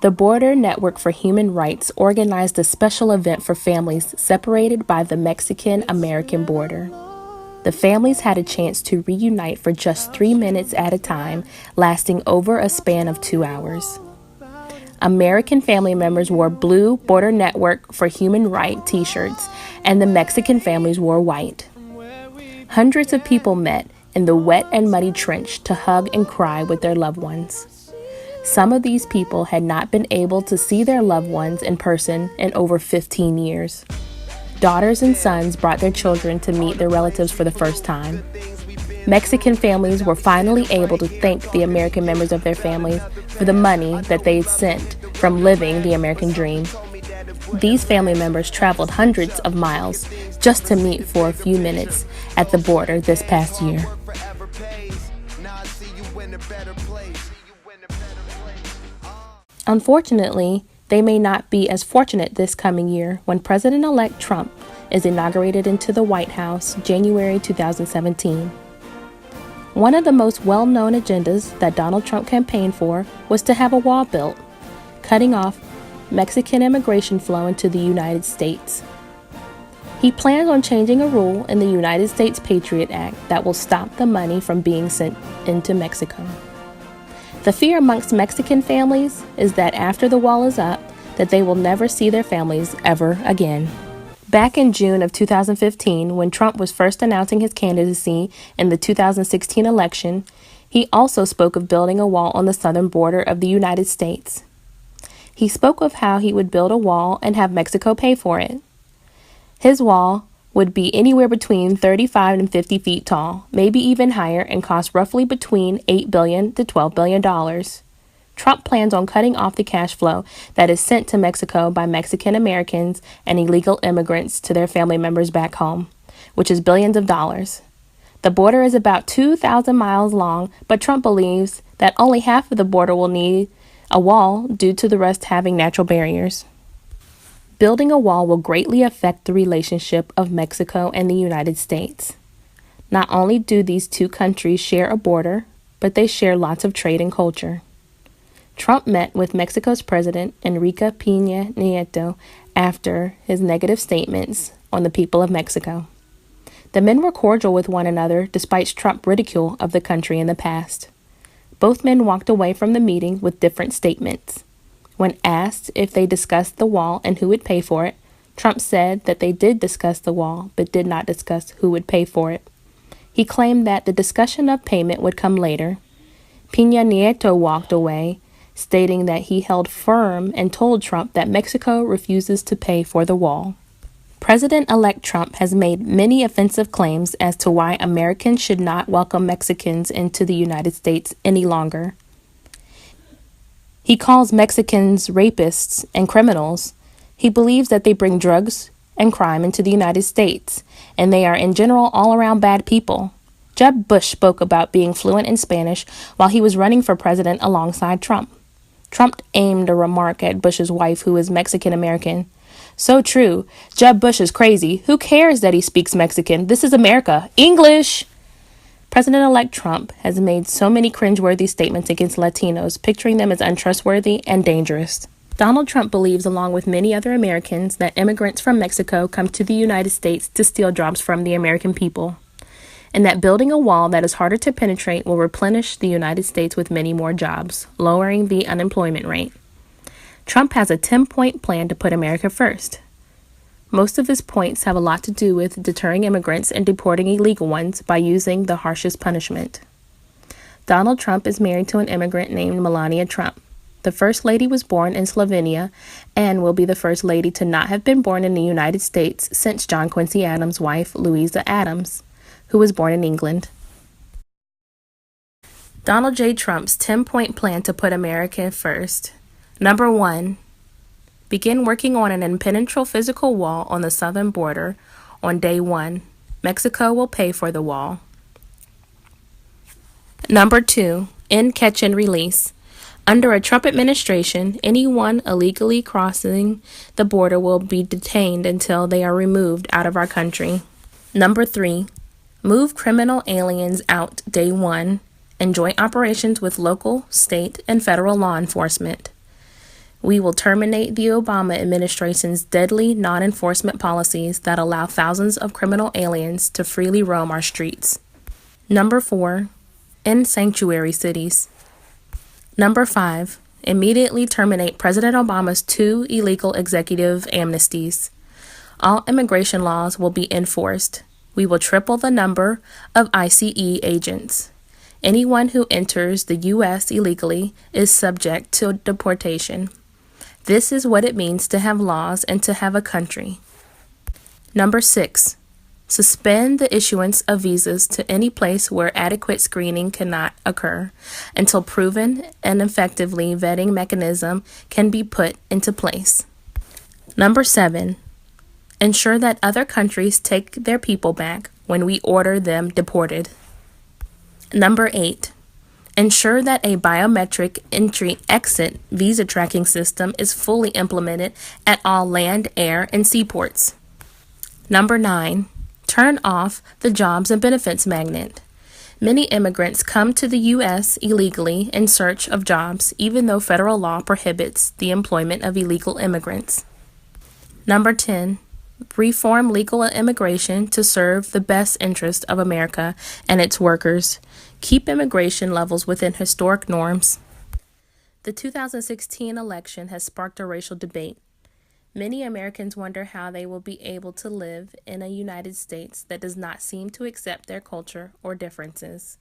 The Border Network for Human Rights organized a special event for families separated by the Mexican-American border. The families had a chance to reunite for just 3 minutes at a time, lasting over a span of 2 hours. American family members wore blue Border Network for Human Rights t-shirts, and the Mexican families wore white. Hundreds of people met in the wet and muddy trench to hug and cry with their loved ones. Some of these people had not been able to see their loved ones in person in over 15 years. Daughters and sons brought their children to meet their relatives for the first time. Mexican families were finally able to thank the American members of their families for the money that they had sent from living the American dream. These family members traveled hundreds of miles just to meet for a few minutes at the border this past year. Unfortunately, they may not be as fortunate this coming year when President-elect Trump is inaugurated into the White House January 2017. One of the most well-known agendas that Donald Trump campaigned for was to have a wall built, cutting off Mexican immigration flow into the United States. He plans on changing a rule in the United States Patriot Act that will stop the money from being sent into Mexico. The fear amongst Mexican families is that after the wall is up, that they will never see their families ever again. Back in June of 2015, when Trump was first announcing his candidacy in the 2016 election, he also spoke of building a wall on the southern border of the United States. He spoke of how he would build a wall and have Mexico pay for it. His wall would be anywhere between 35 and 50 feet tall, maybe even higher, and cost roughly between $8 billion to $12 billion. Trump plans on cutting off the cash flow that is sent to Mexico by Mexican Americans and illegal immigrants to their family members back home, which is billions of dollars. The border is about 2,000 miles long, but Trump believes that only half of the border will need a wall due to the rest having natural barriers. Building a wall will greatly affect the relationship of Mexico and the United States. Not only do these two countries share a border, but they share lots of trade and culture. Trump met with Mexico's President Enrique Peña Nieto after his negative statements on the people of Mexico. The men were cordial with one another despite Trump's ridicule of the country in the past. Both men walked away from the meeting with different statements. When asked if they discussed the wall and who would pay for it, Trump said that they did discuss the wall, but did not discuss who would pay for it. He claimed that the discussion of payment would come later. Peña Nieto walked away, stating that he held firm and told Trump that Mexico refuses to pay for the wall. President-elect Trump has made many offensive claims as to why Americans should not welcome Mexicans into the United States any longer. He calls Mexicans rapists and criminals. He believes that they bring drugs and crime into the United States, and they are in general all-around bad people. Jeb Bush spoke about being fluent in Spanish while he was running for president alongside Trump. Trump aimed a remark at Bush's wife, who is Mexican-American. So true. Jeb Bush is crazy. Who cares that he speaks Mexican? This is America. English! President-elect Trump has made so many cringeworthy statements against Latinos, picturing them as untrustworthy and dangerous. Donald Trump believes, along with many other Americans, that immigrants from Mexico come to the United States to steal jobs from the American people, and that building a wall that is harder to penetrate will replenish the United States with many more jobs, lowering the unemployment rate. Trump has a 10-point plan to put America first. Most of his points have a lot to do with deterring immigrants and deporting illegal ones by using the harshest punishment. Donald Trump is married to an immigrant named Melania Trump. The First Lady was born in Slovenia and will be the first lady to not have been born in the United States since John Quincy Adams' wife, Louisa Adams, who was born in England. Donald J. Trump's 10-point plan to put America first. Number 1. Begin working on an impenetrable physical wall on the southern border on day 1. Mexico will pay for the wall. Number 2. End catch and release. Under a Trump administration, anyone illegally crossing the border will be detained until they are removed out of our country. Number 3. Move criminal aliens out day 1 and joint operations with local, state, and federal law enforcement. We will terminate the Obama administration's deadly non-enforcement policies that allow thousands of criminal aliens to freely roam our streets. Number 4, end sanctuary cities. Number 5, immediately terminate President Obama's 2 illegal executive amnesties. All immigration laws will be enforced. We will triple the number of ICE agents. Anyone who enters the U.S. illegally is subject to deportation. This is what it means to have laws and to have a country. Number 6, suspend the issuance of visas to any place where adequate screening cannot occur until proven and effectively vetting mechanism can be put into place. Number 7, ensure that other countries take their people back when we order them deported. Number 8, ensure that a biometric entry-exit visa tracking system is fully implemented at all land, air, and seaports. Number 9, turn off the jobs and benefits magnet. Many immigrants come to the U.S. illegally in search of jobs, even though federal law prohibits the employment of illegal immigrants. Number 10, reform legal immigration to serve the best interest of America and its workers. Keep immigration levels within historic norms. The 2016 election has sparked a racial debate. Many Americans wonder how they will be able to live in a United States that does not seem to accept their culture or differences.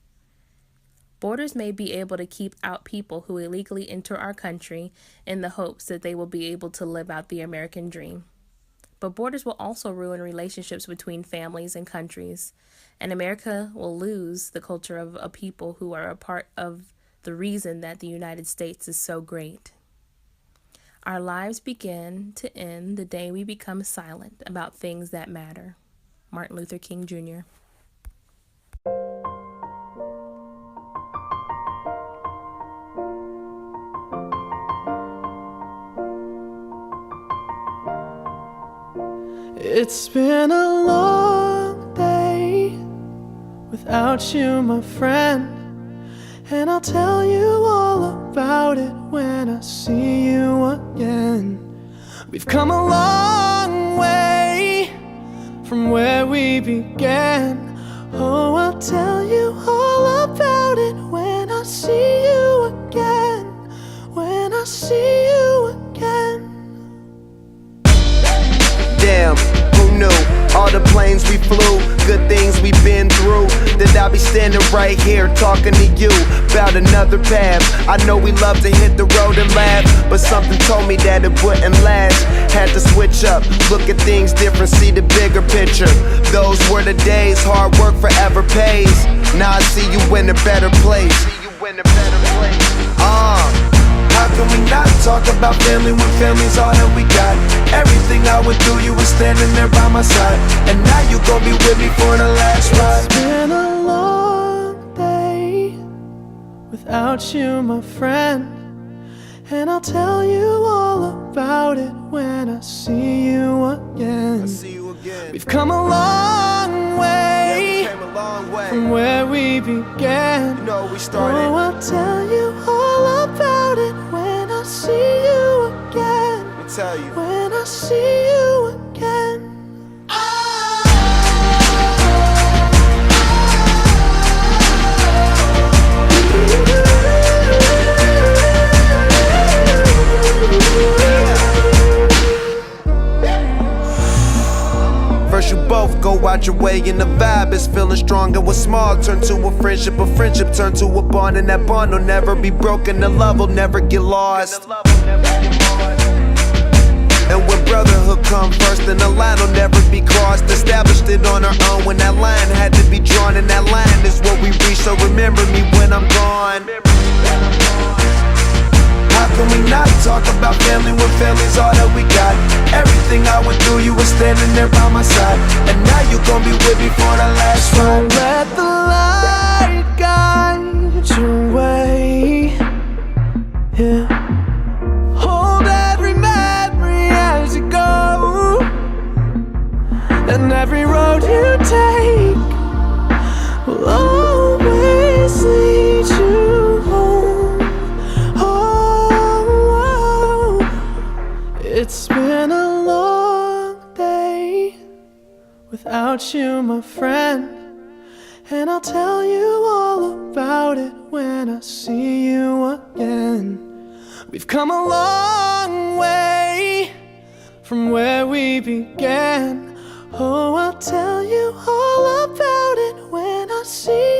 Borders may be able to keep out people who illegally enter our country in the hopes that they will be able to live out the American dream. But borders will also ruin relationships between families and countries, and America will lose the culture of a people who are a part of the reason that the United States is so great. Our lives begin to end the day we become silent about things that matter. Martin Luther King, Jr. It's been a long day without you, my friend, and I'll tell you all about it when I see you again. We've come a long way from where we began. Oh, I'll tell you all about it when I see you again. When I see you again. Damn, who knew? All the planes we flew, good things we've been through. That I'll be standing right here talking to you about another path. I know we love to hit the road and laugh, but something told me that it wouldn't last. Had to switch up, look at things different, see the bigger picture. Those were the days, hard work forever pays. Now I see you in a better place. How can we not talk about family when family's all that we got? Everything I went through, you were standing there by my side, and now you gon' be with me for the last ride. It's been a long day without you, my friend, and I'll tell you all about it when I see you again. We've come a long way, from where we began. You know we started. Oh, I'll tell you all about it when I see you again. Let me tell you. When I see you again. First you both go out your way and the vibe is feeling strong, and what's small turn to a friendship turn to a bond, and that bond will never be broken, the love will never get lost. And when brotherhood come first, then the line will never be crossed. Established it on our own when that line had to be drawn, and that line is what we reach, so remember me when I'm gone. How can we not talk about family when family's all that we got? Everything I went through, you were standing there by my side, and now you gon' be with me for the last ride. Don't let the light guide your way. Yeah. Hold every memory as you go, and every road you take will always lead you home. Oh, oh, you all about it when I see you again. We've come a long way from where we began. Oh, I'll tell you all about it when I see